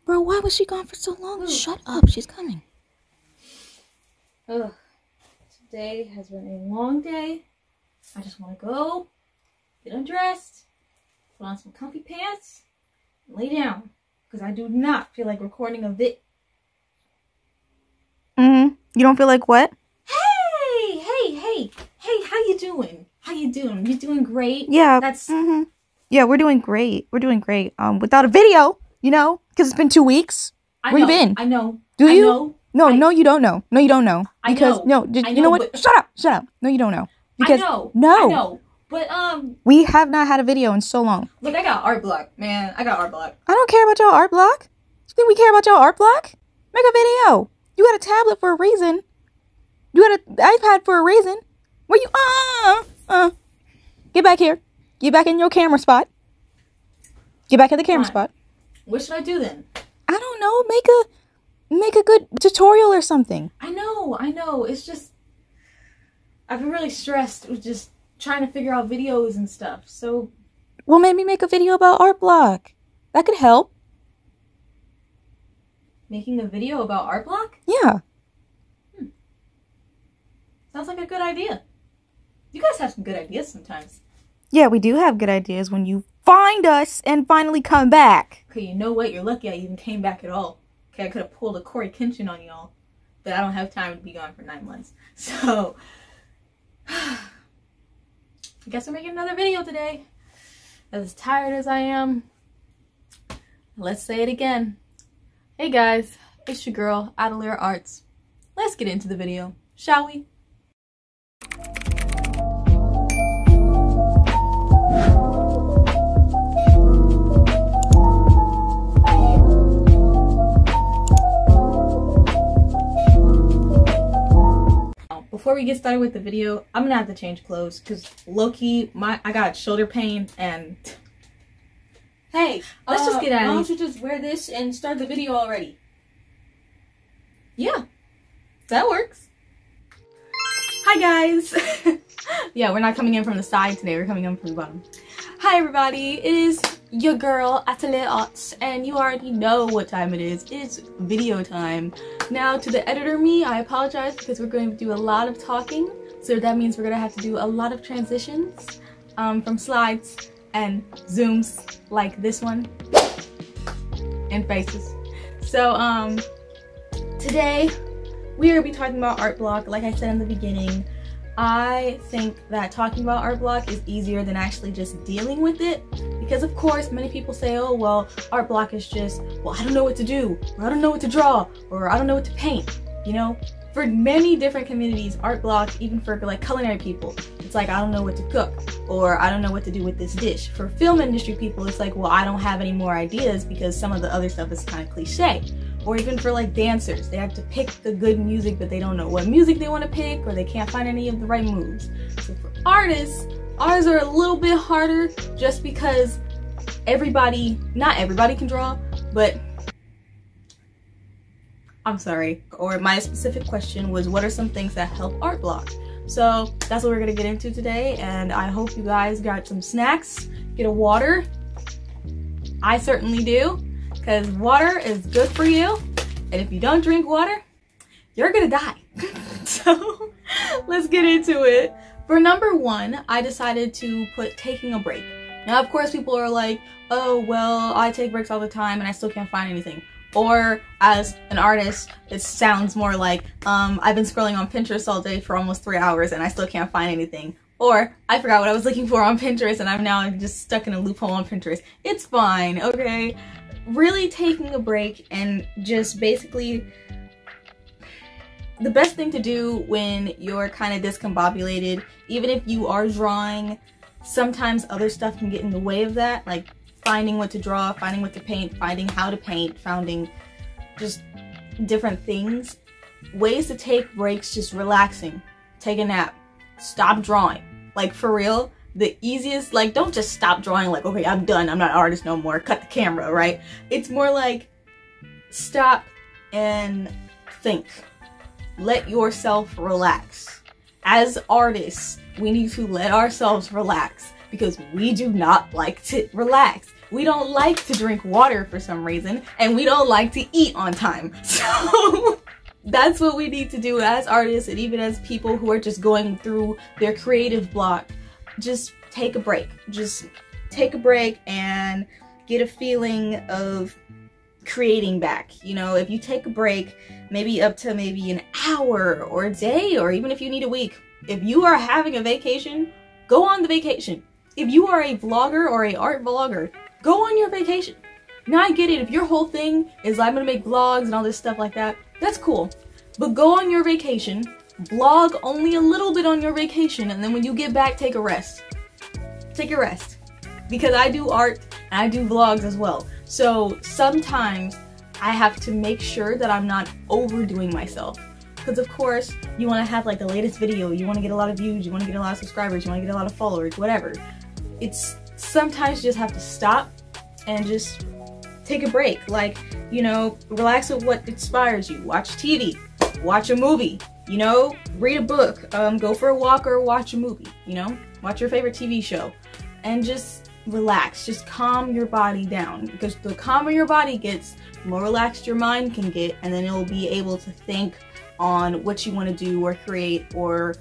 Bro, why was she gone for so long? Ooh. Shut up, she's coming. Ugh. Today has been a long day. I just want to go, get undressed, put on some comfy pants, and lay down. Because I do not feel like recording a vid. You don't feel like what? Hey, how you doing? How you doing? You doing great? Yeah. That's... Yeah, we're doing great. We're doing great. Without a video, you know, because it's been 2 weeks. Where you been? I know. Do you? Know. No, you don't know. No, you don't know. Because, I know. You know what? Shut up. No, you don't know. Because, I know. But, we have not had a video in so long. Look, I got art block, man. I got art block. I don't care about y'all art block. You think we care about y'all art block? Make a video. You got a tablet for a reason. You got an iPad for a reason. Where you, Get back here. Get back in your camera spot. Get back in the camera spot. What should I do then? I don't know. Make a good tutorial or something. I know. It's just, I've been really stressed with just trying to figure out videos and stuff. So, well, maybe make a video about art block. That could help. Making a video about art block? Yeah. Sounds like a good idea. You guys have some good ideas sometimes. Yeah, we do have good ideas when you find us and finally come back. Okay, you know what? You're lucky I even came back at all. Okay, I could have pulled a Corey Kenshin on y'all, but I don't have time to be gone for 9 months. So, I guess I'm making another video today. As tired as I am, let's say it again. Hey guys, it's your girl, Adalira Arts. Let's get into the video, shall we? Before we get started with the video, I'm gonna have to change clothes because low-key, I got shoulder pain and... Hey, let's just get out of here. Why don't you just wear this and start the video already? Yeah, that works. Hi guys. Yeah, we're not coming in from the side today, we're coming in from the bottom. Hi everybody, it is your girl Adalira Arts, and you already know what time it is. It's video time. Now to the editor me, I apologize because we're going to do a lot of talking, so that means we're going to have to do a lot of transitions from slides and zooms like this one and faces. So today we are going to be talking about art block. Like I said in the beginning, I think that talking about art block is easier than actually just dealing with it, because of course many people say, oh well, art block is just, well, I don't know what to do, or I don't know what to draw, or I don't know what to paint. You know, for many different communities, art block, even for like culinary people, it's like, I don't know what to cook, or I don't know what to do with this dish. For film industry people, it's like, well, I don't have any more ideas because some of the other stuff is kind of cliche. Or even for like dancers, they have to pick the good music, but they don't know what music they want to pick, or they can't find any of the right moves. So for artists, ours are a little bit harder just because not everybody can draw, but I'm sorry. Or my specific question was, what are some things that help art block? So that's what we're gonna get into today, and I hope you guys got some snacks, get a water. I certainly do. Because water is good for you, and if you don't drink water, you're gonna die. So let's get into it. For number one, I decided to put taking a break. Now of course people are like, oh well, I take breaks all the time and I still can't find anything. Or as an artist, it sounds more like, I've been scrolling on Pinterest all day for almost 3 hours and I still can't find anything. Or I forgot what I was looking for on Pinterest and I'm now just stuck in a loophole on Pinterest. It's fine, okay? Really taking a break and just basically, the best thing to do when you're kind of discombobulated, even if you are drawing, sometimes other stuff can get in the way of that, like finding what to draw, finding what to paint, finding how to paint, finding just different things. Ways to take breaks, just relaxing, take a nap, stop drawing. Like for real, the easiest, like, don't just stop drawing like, okay, I'm done, I'm not an artist no more, cut the camera, right? It's more like, stop and think. Let yourself relax. As artists, we need to let ourselves relax because we do not like to relax. we don't like to drink water for some reason, and we don't like to eat on time. So that's what we need to do as artists, and even as people who are just going through their creative block. Just take a break. Just take a break and get a feeling of creating back. You know, if you take a break, maybe up to maybe an hour or a day, or even if you need a week, if you are having a vacation, go on the vacation. If you are a vlogger or a art vlogger, go on your vacation. Now I get it, if your whole thing is I'm gonna make vlogs and all this stuff like that, that's cool. But go on your vacation, vlog only a little bit on your vacation, and then when you get back, take a rest. Take a rest. Because I do art and I do vlogs as well. So sometimes I have to make sure that I'm not overdoing myself. Because of course, you want to have like the latest video, you want to get a lot of views, you want to get a lot of subscribers, you want to get a lot of followers, whatever. It's sometimes you just have to stop and just take a break. Like, you know, relax with what inspires you. Watch TV, watch a movie, you know, read a book, go for a walk or watch a movie, you know, watch your favorite TV show, and just relax. Just calm your body down, because the calmer your body gets, the more relaxed your mind can get, and then you'll be able to think on what you want to do or create, or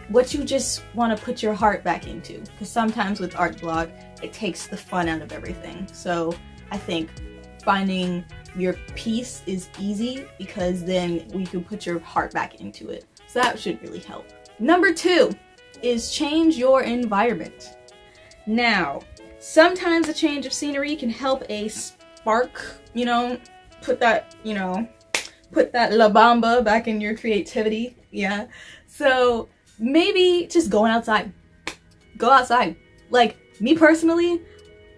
what you just want to put your heart back into. Because sometimes with art blog, it takes the fun out of everything. So I think finding your peace is easy, because then you can put your heart back into it. So that should really help. Number 2 is change your environment. Now, sometimes a change of scenery can help a spark, you know, put that La Bamba back in your creativity, yeah. So maybe just going outside. Go outside. Like, me personally,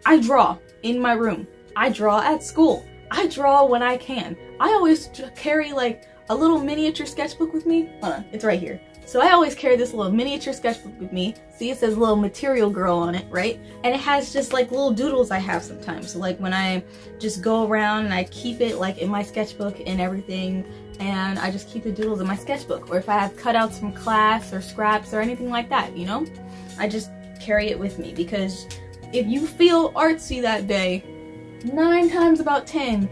I draw in my room. I draw at school. I draw when I can. I always carry like a little miniature sketchbook with me. Hold on, it's right here. So I always carry this little miniature sketchbook with me. See, it says little material girl on it, right? And it has just like little doodles I have sometimes. So like when I just go around and I keep it like in my sketchbook and everything, and I just keep the doodles in my sketchbook. Or if I have cutouts from class or scraps or anything like that, you know? I just carry it with me, because if you feel artsy that day, 9 times out of 10,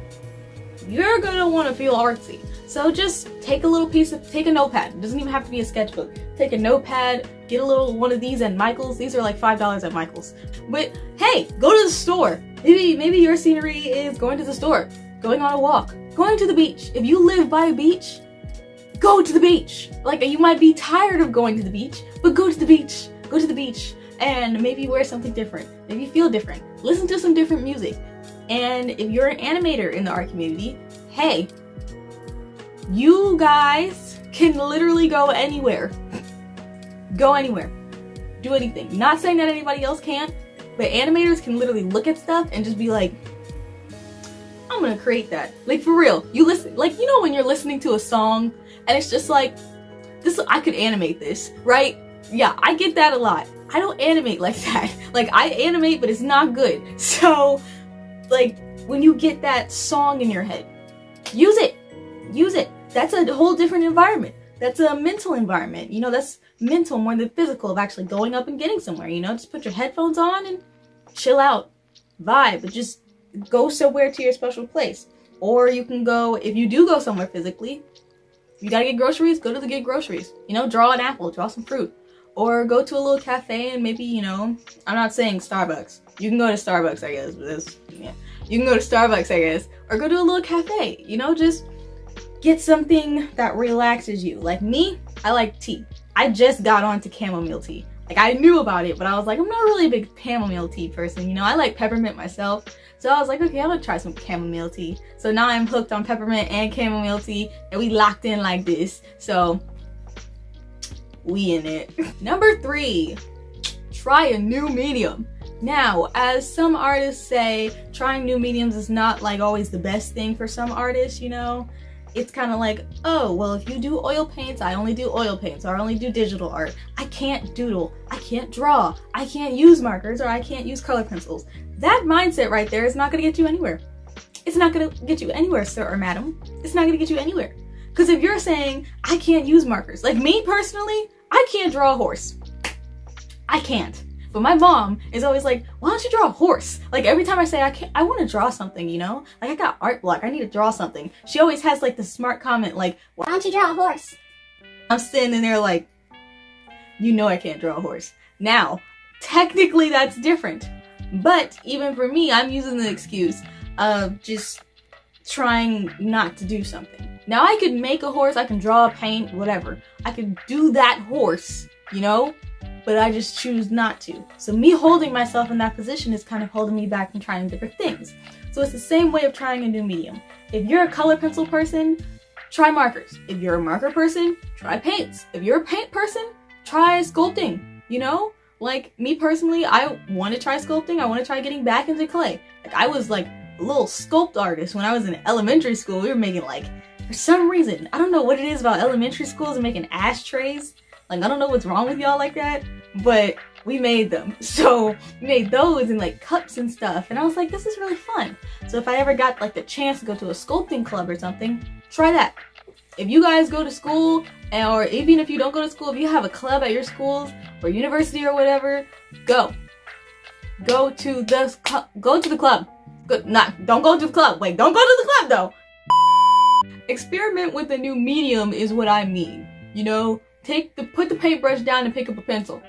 you're gonna want to feel artsy. So just take a little take a notepad. It doesn't even have to be a sketchbook. Take a notepad, get a little one of these at Michael's. These are like $5 at Michael's. But hey, go to the store. Maybe your scenery is going to the store, going on a walk, going to the beach. If you live by a beach, go to the beach. Like, you might be tired of going to the beach, but go to the beach. Go to the beach and maybe wear something different. Maybe feel different. Listen to some different music. And if you're an animator in the art community, hey, you guys can literally go anywhere. Go anywhere. Do anything. Not saying that anybody else can't, but animators can literally look at stuff and just be like, I'm gonna create that. Like, for real. You listen, like, you know when you're listening to a song and it's just like, this, I could animate this, right? Yeah, I get that a lot. I don't animate like that. Like, I animate, but it's not good. So, like, when you get that song in your head, use it. Use it. That's a whole different environment. That's a mental environment. You know, that's mental more than physical, of actually going up and getting somewhere, you know? Just put your headphones on and chill out. Vibe. But just go somewhere to your special place. Or you can go, if you do go somewhere physically, you gotta get groceries, go to the get groceries. You know, draw an apple, draw some fruit. Or go to a little cafe and maybe, you know, I'm not saying Starbucks. You can go to Starbucks, I guess. But yeah. You can go to Starbucks, I guess. Or go to a little cafe, you know, just get something that relaxes you. Like me, I like tea. I just got onto chamomile tea. Like, I knew about it, but I was like, I'm not really a big chamomile tea person, you know? I like peppermint myself. So I was like, okay, I'm gonna try some chamomile tea. So now I'm hooked on peppermint and chamomile tea, and we locked in like this. So we in it. Number 3, try a new medium. Now, as some artists say, trying new mediums is not like always the best thing for some artists, you know? It's kind of like, oh, well, if you do oil paints, I only do oil paints, or I only do digital art. I can't doodle, I can't draw, I can't use markers, or I can't use color pencils. That mindset right there is not gonna get you anywhere. It's not gonna get you anywhere, sir or madam. It's not gonna get you anywhere. Because if you're saying, I can't use markers, like me personally, I can't draw a horse. I can't. But my mom is always like, why don't you draw a horse? Like every time I say I want to draw something, you know? Like I got art block, I need to draw something. She always has like the smart comment like, why don't you draw a horse? I'm standing there like, you know I can't draw a horse. Now, technically that's different. But even for me, I'm using the excuse of just trying not to do something. Now I could make a horse, I can draw, paint, whatever. I could do that horse, you know? But I just choose not to. So me holding myself in that position is kind of holding me back from trying different things. So it's the same way of trying a new medium. If you're a color pencil person, try markers. If you're a marker person, try paints. If you're a paint person, try sculpting, you know? Like me personally, I want to try sculpting. I want to try getting back into clay. Like I was like a little sculpt artist when I was in elementary school. We were making like, for some reason, I don't know what it is about elementary schools and making ashtrays. Like I don't know what's wrong with y'all like that, but we made them. So we made those in like cups and stuff. And I was like, this is really fun. So if I ever got like the chance to go to a sculpting club or something, try that. If you guys go to school, or even if you don't go to school, if you have a club at your schools or university or whatever, go to the club. Don't go to the club. Wait, don't go to the club though. Experiment with a new medium is what I mean. You know, put the paintbrush down and pick up a pencil.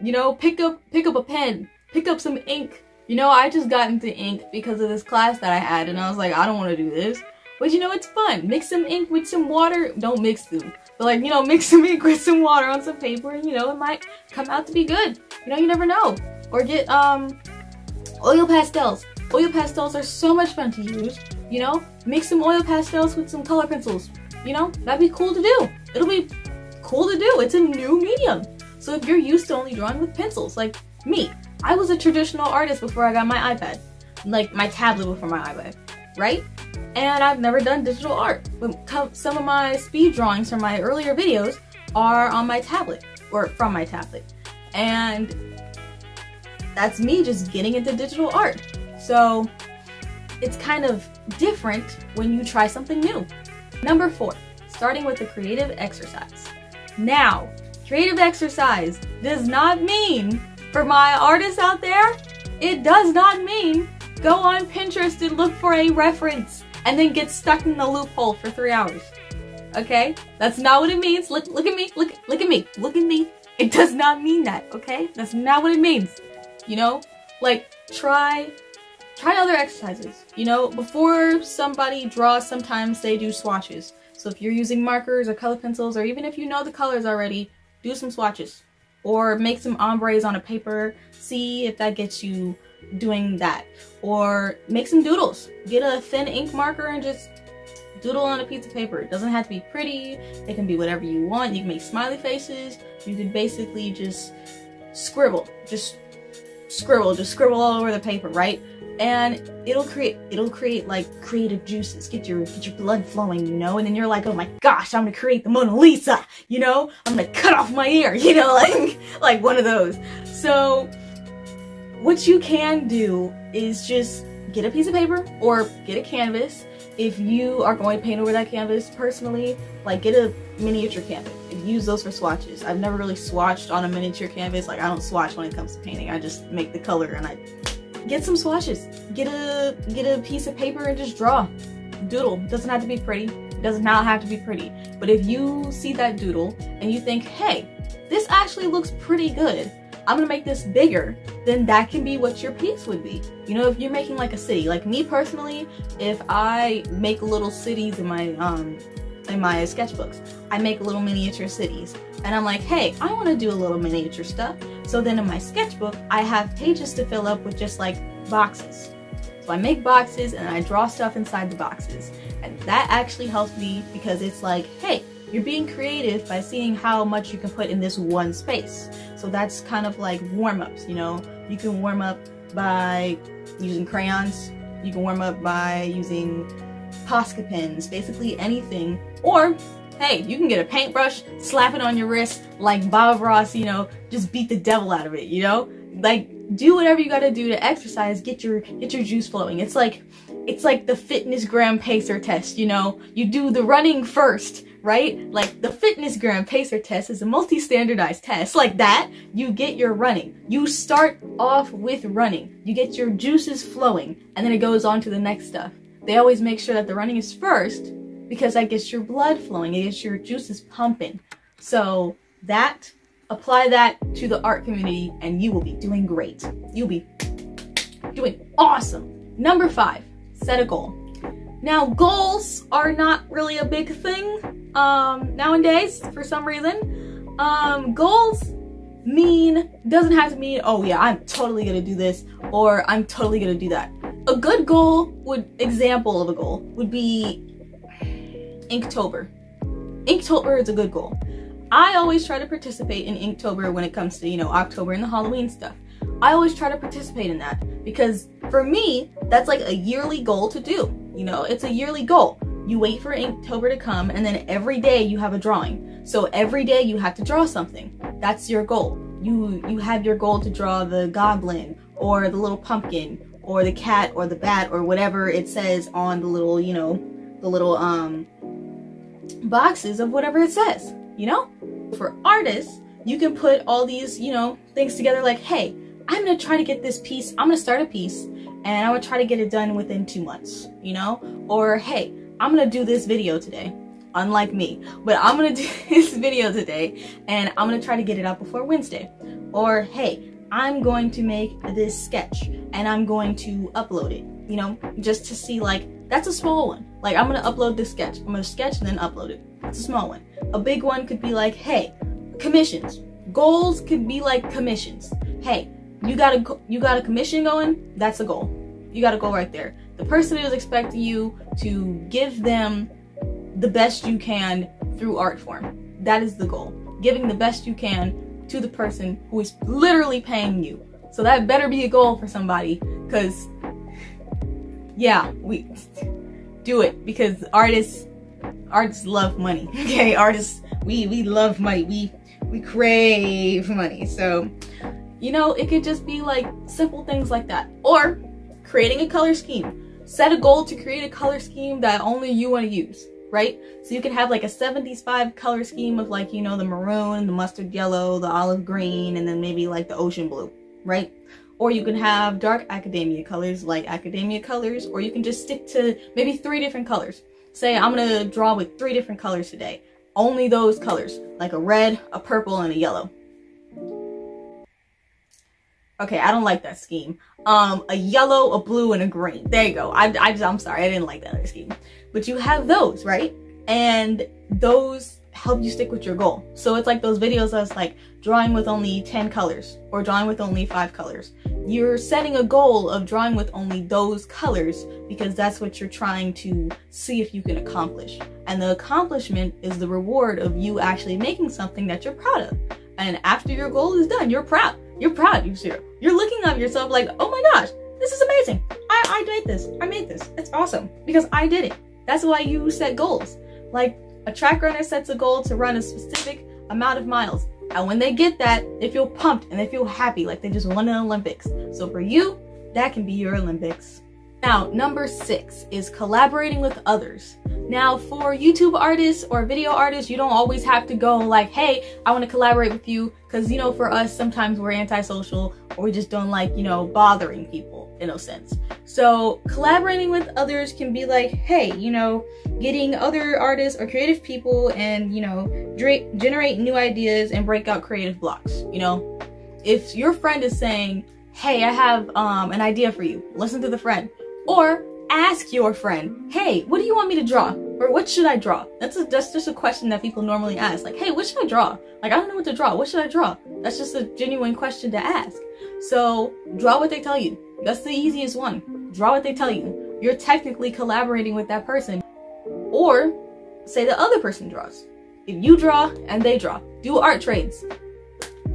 You know, pick up a pen, pick up some ink. You know, I just got into ink because of this class that I had, and I was like, I don't want to do this. But you know, it's fun. Mix some ink with some water. Don't mix them. But like, you know, mix some ink with some water on some paper and, you know, it might come out to be good. You know, you never know. Or get, oil pastels. Oil pastels are so much fun to use. You know, mix some oil pastels with some color pencils. You know, that'd be cool to do. It'll be cool to do. It's a new medium. So if you're used to only drawing with pencils, like me, I was a traditional artist before I got my iPad. Like my tablet before my iPad, right? And I've never done digital art. But some of my speed drawings from my earlier videos are on my tablet, or from my tablet. And that's me just getting into digital art. So it's kind of different when you try something new. Number 4, starting with a creative exercise. Now, creative exercise does not mean, for my artists out there, it does not mean go on Pinterest and look for a reference and then get stuck in the loophole for 3 hours. Okay? That's not what it means. Look at me. Look at me. Look at me. It does not mean that, okay? That's not what it means. You know? Like, try other exercises. You know, before somebody draws, sometimes they do swatches. So if you're using markers or color pencils, or even if you know the colors already, do some swatches. Or make some ombres on a paper. See if that gets you doing that. Or make some doodles. Get a thin ink marker and just doodle on a piece of paper. It doesn't have to be pretty. It can be whatever you want. You can make smiley faces. You can basically just scribble. Just scribble all over the paper, right? And it'll create like creative juices. Get your blood flowing, you know? And then you're like, oh my gosh, I'm gonna create the Mona Lisa, you know? I'm gonna cut off my ear, you know, like one of those. So what you can do is just get a piece of paper or get a canvas. If you are going to paint over that canvas personally, like get a miniature canvas and use those for swatches. I've never really swatched on a miniature canvas. Like I don't swatch when it comes to painting. I just make the color and I get some swatches. Get a piece of paper and just draw. Doodle. It doesn't have to be pretty. It does not have to be pretty. But if you see that doodle and you think, hey, this actually looks pretty good, I'm gonna make this bigger, then that can be what your piece would be. You know, if you're making like a city, like me personally, if I make little cities in my sketchbooks, I make little miniature cities. And I'm like, hey, I wanna do a little miniature stuff. So then in my sketchbook, I have pages to fill up with just like boxes. So I make boxes and I draw stuff inside the boxes. And that actually helps me because it's like, hey, you're being creative by seeing how much you can put in this one space. So that's kind of like warm-ups, you know? You can warm up by using crayons. You can warm up by using Posca pens, basically anything. Or, hey, you can get a paintbrush, slap it on your wrist like Bob Ross, you know, just beat the devil out of it, you know? Like, do whatever you gotta do to exercise, get your juice flowing. It's like the fitness gram pacer test, you know? You do the running first, right? Like the Fitness Gram Pacer test is a multi-standardized test. Like that, you get your running. You start off with running. You get your juices flowing, and then it goes on to the next stuff. They always make sure that the running is first because that gets your blood flowing. It gets your juices pumping. So that, apply that to the art community and you will be doing great. You'll be doing awesome. Number 5, set a goal. Now, goals are not really a big thing nowadays for some reason. Goals doesn't have to mean, oh yeah, I'm totally gonna do this or I'm totally gonna do that. A good goal example of a goal would be Inktober. Inktober is a good goal. I always try to participate in Inktober when it comes to, you know, October and the Halloween stuff. I always try to participate in that because for me, that's like a yearly goal to do. You know, it's a yearly goal. You wait for Inktober to come and then every day you have a drawing. So every day you have to draw something. That's your goal. You have your goal to draw the goblin or the little pumpkin or the cat or the bat or whatever it says on the little, you know, the little boxes of whatever it says, you know? For artists, you can put all these, you know, things together like, hey, I'm gonna try to get this piece, I'm gonna start a piece and I'm gonna try to get it done within 2 months, you know? Or, hey, I'm gonna do this video today, unlike me, but I'm gonna do this video today and I'm gonna try to get it out before Wednesday. Or, hey, I'm going to make this sketch and I'm going to upload it, you know, just to see, like, that's a small one. Like, I'm gonna upload this sketch. I'm gonna sketch and then upload it. That's a small one. A big one could be like, hey, commissions. Goals could be like commissions. Hey, you got a commission going? That's a goal. You got a goal right there. The person is expecting you to give them the best you can through art form. That is the goal. Giving the best you can to the person who is literally paying you. So that better be a goal for somebody, because yeah, we do it because artists love money. Okay, artists, we love money. We crave money. So, you know, it could just be like simple things like that. Or creating a color scheme. Set a goal to create a color scheme that only you want to use, right? So you can have like a 70s vibe color scheme of, like, you know, the maroon, the mustard yellow, the olive green, and then maybe like the ocean blue, right? Or you can have dark academia colors like academia colors, or you can just stick to maybe 3 different colors. Say, I'm gonna draw with 3 different colors today. Only those colors, like a red, a purple, and a yellow. Okay, I don't like that scheme. A yellow, a blue, and a green. There you go. I'm sorry, I didn't like that other scheme. But you have those, right? And those help you stick with your goal. So it's like those videos that's like drawing with only 10 colors or drawing with only 5 colors. You're setting a goal of drawing with only those colors because that's what you're trying to see if you can accomplish. And the accomplishment is the reward of you actually making something that you're proud of. And after your goal is done, you're proud. You're proud. You're looking at yourself like, oh my gosh, this is amazing. I did this. I made this. It's awesome because I did it. That's why you set goals. Like, a track runner sets a goal to run a specific amount of miles. And when they get that, they feel pumped and they feel happy, like they just won an Olympics. So for you, that can be your Olympics. Now, number 6 is collaborating with others. Now, for YouTube artists or video artists, you don't always have to go like, hey, I want to collaborate with you. Because, you know, for us, sometimes we're antisocial or we just don't like, you know, bothering people in a sense. So collaborating with others can be like, hey, you know, getting other artists or creative people and, you know, generate new ideas and break out creative blocks. You know, if your friend is saying, hey, I have an idea for you, listen to the friend. Or ask your friend, hey, what do you want me to draw? Or what should I draw? That's just a question that people normally ask. Like, hey, what should I draw? Like, I don't know what to draw. What should I draw? That's just a genuine question to ask. So draw what they tell you. That's the easiest one. Draw what they tell you. You're technically collaborating with that person. Or say the other person draws. If you draw and they draw, do art trades.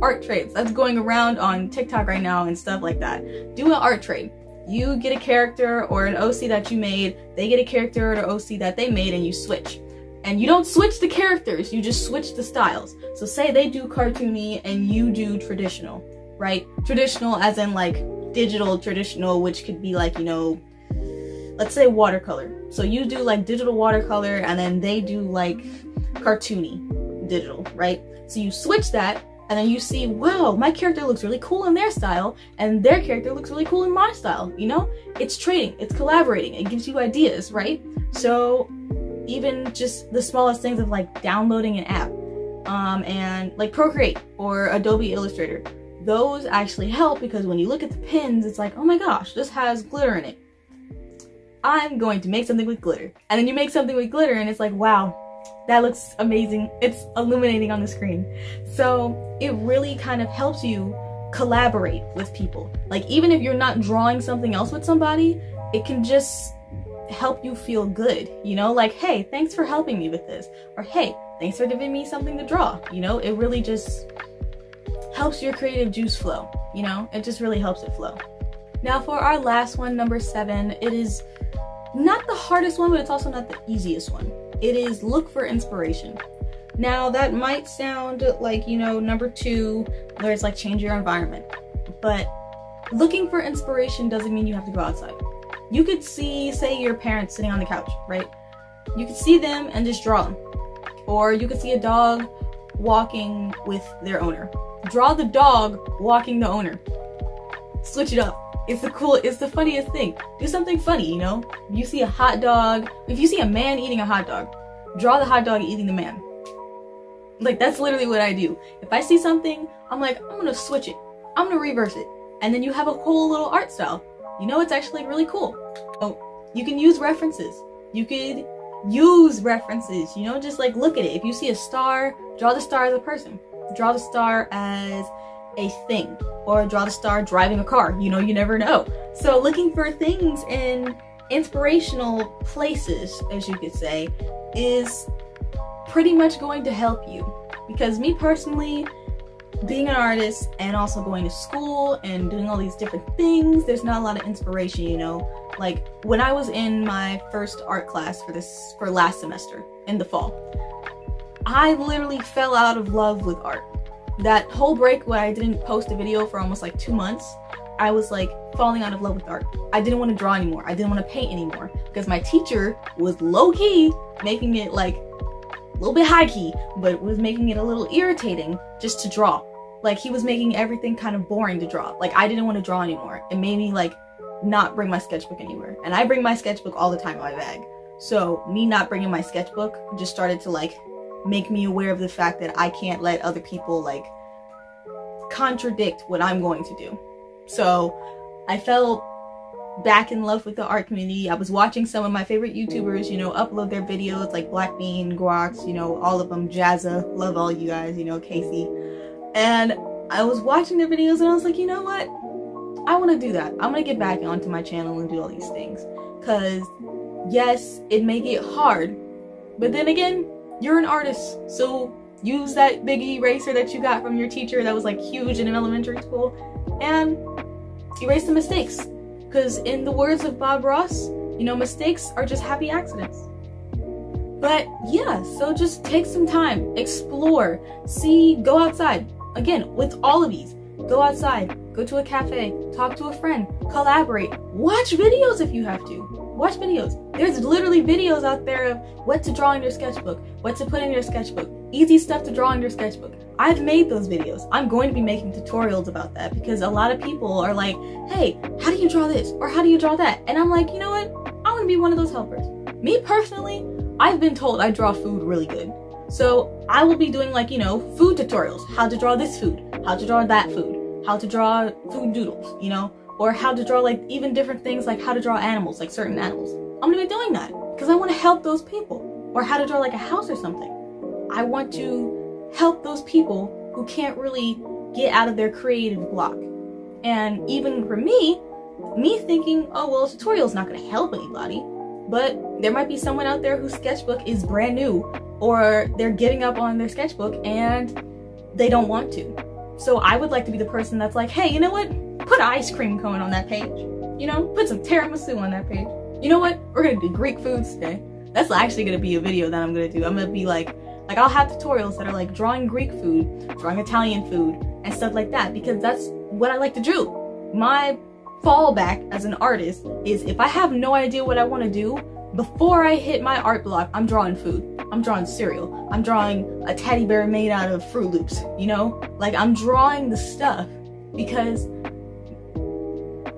Art trades. That's going around on TikTok right now and stuff like that. Do an art trade. You get a character or an OC that you made, they get a character or an OC that they made, and you switch. And you don't switch the characters, you just switch the styles. So say they do cartoony and you do traditional, right? Traditional as in like digital traditional, which could be like, you know, let's say watercolor. So you do like digital watercolor and then they do like cartoony digital, right? So you switch that and then you see, wow, my character looks really cool in their style and their character looks really cool in my style, you know? It's trading, it's collaborating, it gives you ideas, right? So even just the smallest things of like downloading an app and like Procreate or Adobe Illustrator, those actually help because when you look at the pins, it's like, oh my gosh, this has glitter in it. I'm going to make something with glitter. And then you make something with glitter and it's like, wow, that looks amazing. It's illuminating on the screen. So it really kind of helps you collaborate with people. Like even if you're not drawing something else with somebody, it can just help you feel good, you know? Like, hey, thanks for helping me with this. Or hey, thanks for giving me something to draw. You know, it really just helps your creative juice flow, you know? It just really helps it flow. Now for our last one, number 7, it is not the hardest one, but it's also not the easiest one. It is look for inspiration. Now that might sound like, you know, number 2, where it's like change your environment. But looking for inspiration doesn't mean you have to go outside. You could see, say your parents sitting on the couch, right? You could see them and just draw them. Or you could see a dog walking with their owner. Draw the dog walking the owner. Switch it up. It's the funniest thing. Do something funny, you know? You see a hot dog, if you see a man eating a hot dog, draw the hot dog eating the man. Like, that's literally what I do. If I see something, I'm like, I'm gonna switch it. I'm gonna reverse it. And then you have a whole little art style. You know, it's actually really cool. So, you can use references. You could use references, you know, just like look at it. If you see a star, draw the star as a person. Draw the star as a thing. Or draw the star driving a car, you know, you never know. So looking for things in inspirational places, as you could say, is pretty much going to help you. Because me personally, being an artist and also going to school and doing all these different things, there's not a lot of inspiration, you know. Like when I was in my first art class for last semester in the fall, I literally fell out of love with art. That whole break where I didn't post a video for almost like 2 months, I was like falling out of love with art. I didn't want to draw anymore. I didn't want to paint anymore because my teacher was low-key making it like a little bit high-key, but was making it a little irritating just to draw. Like he was making everything kind of boring to draw. Like I didn't want to draw anymore. It made me like not bring my sketchbook anywhere. And I bring my sketchbook all the time in my bag. So me not bringing my sketchbook just started to like make me aware of the fact that I can't let other people like contradict what I'm going to do. So I fell back in love with the art community. I was watching some of my favorite YouTubers, you know, upload their videos like Blackbean, Guax, you know, all of them, Jazza, love all you guys, you know, Casey. And I was watching their videos and I was like, you know what? I want to do that. I'm going to get back onto my channel and do all these things. Because yes, it may get hard, but then again, you're an artist, so use that big eraser that you got from your teacher that was like huge in elementary school and erase the mistakes. Because in the words of Bob Ross, you know, mistakes are just happy accidents. But yeah, so just take some time, explore, see, go outside. Again, with all of these, go outside, go to a cafe, talk to a friend, collaborate, watch videos if you have to. Watch videos. There's literally videos out there of what to draw in your sketchbook, what to put in your sketchbook, easy stuff to draw in your sketchbook. I've made those videos. I'm going to be making tutorials about that because a lot of people are like, hey, how do you draw this? Or how do you draw that? And I'm like, you know what? I want to be one of those helpers. Me personally, I've been told I draw food really good. So I will be doing like, you know, food tutorials. How to draw this food, how to draw that food, how to draw food doodles, you know? Or how to draw like even different things like how to draw animals, like certain animals. I'm gonna be doing that because I want to help those people. Or how to draw like a house or something. I want to help those people who can't really get out of their creative block. And even for me thinking, oh well, a tutorial's not gonna help anybody. But there might be someone out there whose sketchbook is brand new or they're giving up on their sketchbook and they don't want to. So I would like to be the person that's like, hey, you know what? Put an ice cream cone on that page. You know, put some tiramisu on that page. You know what? We're gonna do Greek foods today. That's actually gonna be a video that I'm gonna do. I'm gonna be like I'll have tutorials that are like drawing Greek food, drawing Italian food, and stuff like that because that's what I like to do. My fallback as an artist is if I have no idea what I want to do, before I hit my art block, I'm drawing food. I'm drawing cereal. I'm drawing a teddy bear made out of Fruit Loops, you know? Like, I'm drawing the stuff because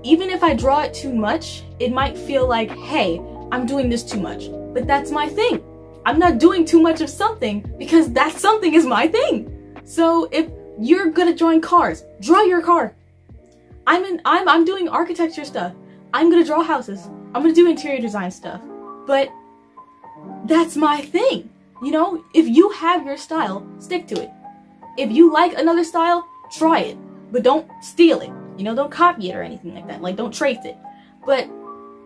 even if I draw it too much, it might feel like, hey, I'm doing this too much. But that's my thing. I'm not doing too much of something because that something is my thing. So if you're good at drawing cars, draw your car. I'm doing architecture stuff. I'm gonna draw houses. I'm gonna do interior design stuff. But that's my thing. You know, if you have your style, stick to it. If you like another style, try it. But don't steal it. You know, don't copy it or anything like that. Like, don't trace it. But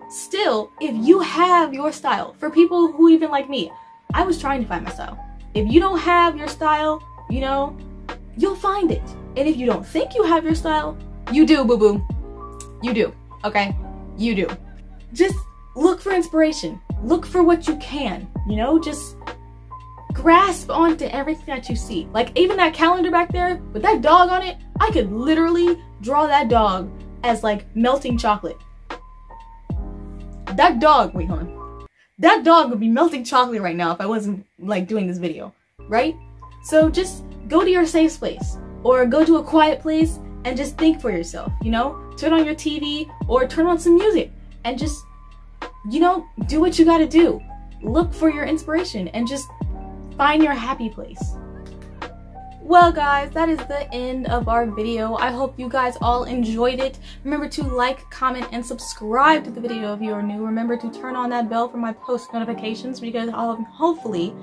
still, if you have your style, for people who even like me, I was trying to find my style. If you don't have your style, you know, you'll find it. And if you don't think you have your style, you do, boo-boo. You do, okay? You do. Just look for inspiration. Look for what you can, you know? Just grasp onto everything that you see. Like, even that calendar back there with that dog on it, I could literally draw that dog as, like, melting chocolate. That dog, wait, hold on. That dog would be melting chocolate right now if I wasn't, like, doing this video, right? So just go to your safe place or go to a quiet place and just think for yourself, you know? Turn on your TV or turn on some music and just, you know, do what you gotta do. Look for your inspiration and just find your happy place. Well guys, that is the end of our video. I hope you guys all enjoyed it. Remember to like, comment, and subscribe to the video if you are new. Remember to turn on that bell for my post notifications because hopefully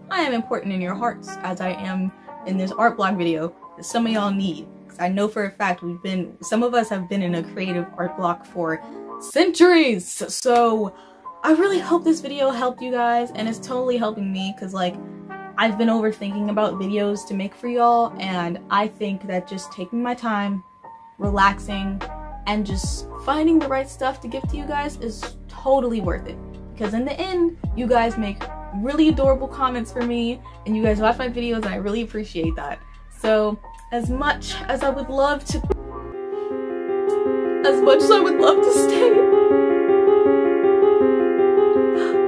I am important in your hearts as I am in this art block video that some of y'all need. Because I know for a fact some of us have been in a creative art block for centuries. So I really hope this video helped you guys, and it's totally helping me because, like, I've been overthinking about videos to make for y'all, and I think that just taking my time, relaxing, and just finding the right stuff to give to you guys is totally worth it. Because in the end, you guys make really adorable comments for me, and you guys watch my videos, and I really appreciate that. So, as much as I would love to stay,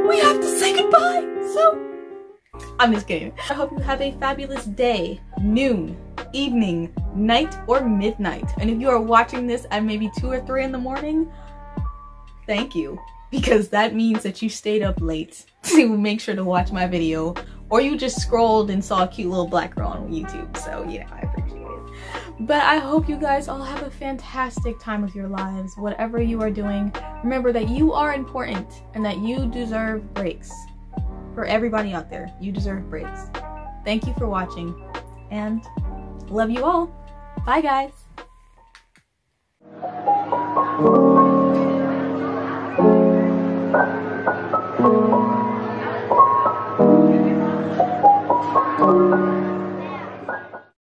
we have to say goodbye, so I'm just kidding. I hope you have a fabulous day, noon, evening, night, or midnight. And if you are watching this at maybe 2 or 3 in the morning, thank you. Because that means that you stayed up late to make sure to watch my video, or you just scrolled and saw a cute little black girl on YouTube. So yeah, I appreciate it. But I hope you guys all have a fantastic time with your lives, whatever you are doing. Remember that you are important and that you deserve breaks. For everybody out there, you deserve breaks. Thank you for watching, and love you all. Bye, guys.